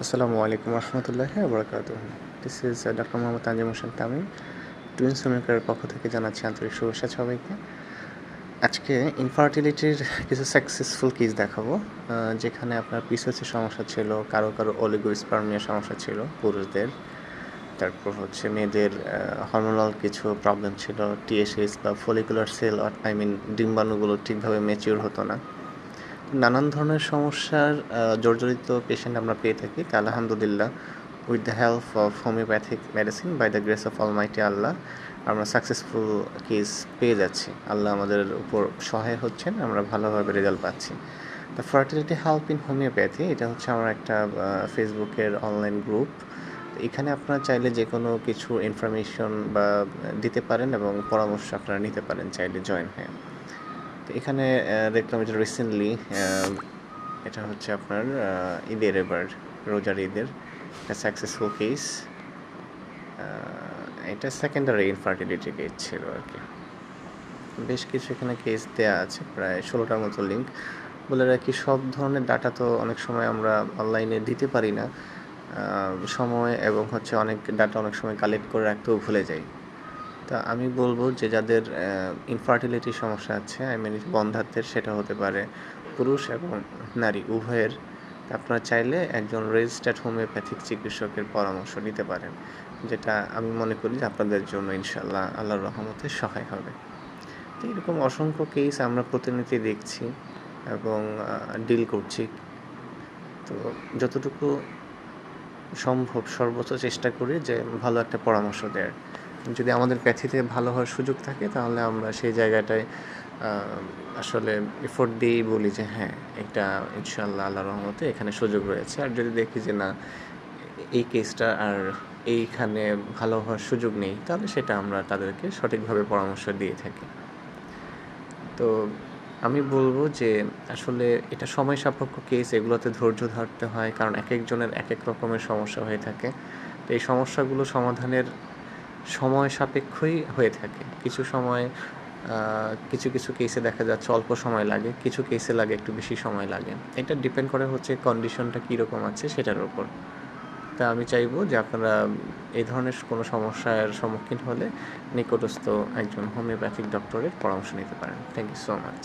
আসসালামু আলাইকুম রহমতুল্লাহি ওয়া this is doctor Mohammad Tanjim Hossain Tamim twins হোমিওকেয়ারের পক্ষ থেকে জানাচ্ছি আন্তরিক শুভেচ্ছা সবাইকে। আজকে ইনফার্টিলিটির কিছু সাকসেসফুল কেস দেখাবো, যেখানে আপনার পিসিওএস সমস্যা ছিল, কারো অলিগোস্পার্মিয়া সমস্যা ছিল পুরুষদের, তারপর হচ্ছে মেয়েদের হরমোনাল কিছু প্রবলেম ছিল, টিএসএইচ বা ফলিকুলার সেল ডিম্বাণুগুলো ঠিকভাবে ম্যাচিউর হতো না। নানান ধরনের সমস্যার জর্জরিত পেশেন্ট আমরা পেয়ে থাকি। তা আলহামদুলিল্লাহ, with the help of homeopathic medicine by the grace of almighty Allah, আমরা সাকসেসফুল কেস পেয়ে যাচ্ছি। আল্লাহ আমাদের উপর সহায় হচ্ছেন, আমরা ভালোভাবে রেজাল্ট পাচ্ছি। The fertility help in homeopathy, এটা হচ্ছে আমার একটা ফেসবুকের অনলাইন গ্রুপ। এখানে আপনারা চাইলে যে কোনো কিছু ইনফরমেশন বা দিতে পারেন এবং পরামর্শ আপনারা নিতে পারেন চাইলে জয়েন হয়ে। তো এখানে দেখলাম যে রিসেন্টলি এটা হচ্ছে আপনার ঈদের, এবার রোজার ঈদের একটা সাকসেসফুল কেস। এটা সেকেন্ডারি ইনফার্টিলিটি কেস ছিল আর কি। বেশ কিছু এখানে কেস দেওয়া আছে, প্রায় 16টার মতো লিঙ্ক। বলে রাখি, সব ধরনের ডাটা তো অনেক সময় আমরা অনলাইনে দিতে পারি না, সময় এবং হচ্ছে অনেক ডাটা অনেক সময় কালেক্ট করে রাখতেও ভুলে যাই। তা আমি বলবো যে যাদের ইনফার্টিলিটির সমস্যা আছে, বন্ধ্যাত্বের, সেটা হতে পারে পুরুষ এবং নারী উভয়ের, আপনারা চাইলে একজন রেজিস্টার্ড হোমিওপ্যাথিক চিকিৎসকের পরামর্শ নিতে পারেন, যেটা আমি মনে করি যে আপনাদের জন্য ইনশাআল্লাহ আল্লাহর রহমতে সহায় হবে। তো এরকম অসংখ্য কেস আমরা প্রতিনিয়তই দেখছি এবং ডিল করছি। তো যতটুকু সম্ভব সর্বোচ্চ চেষ্টা করি যে ভালো একটা পরামর্শ দেওয়ার। যদি আমাদের প্যাথিতে ভালো হওয়ার সুযোগ থাকে, তাহলে আমরা সেই জায়গাটায় আসলে এফোর্ট দিয়েই বলি যে হ্যাঁ, এটা ইনশাআল্লাহ আল্লাহর রহমতে এখানে সুযোগ রয়েছে। আর যদি দেখি যে না, এই কেসটা আর এইখানে ভালো হওয়ার সুযোগ নেই, তাহলে সেটা আমরা তাদেরকে সঠিকভাবে পরামর্শ দিয়ে থাকি। তো আমি বলবো যে আসলে এটা সময় সাপেক্ষ কেস, এগুলোতে ধৈর্য ধরতে হয়, কারণ এক একজনের এক এক রকমের সমস্যা হয়ে থাকে। তো এই সমস্যাগুলো সমাধানের সময় সাপেক্ষই হয়ে থাকে। কিছু সময় কিছু কিছু কেসে দেখা যাচ্ছে অল্প সময় লাগে, কিছু কেসে লাগে একটু বেশি সময় লাগে। এটা ডিপেন্ড করে হচ্ছে কন্ডিশনটা কীরকম আছে সেটার উপর। তা আমি চাইবো যে আপনারা এই ধরনের কোনো সমস্যার সম্মুখীন হলে নিকটস্থ একজন হোমিওপ্যাথিক ডক্টরের পরামর্শ নিতে পারেন। Thank you so much.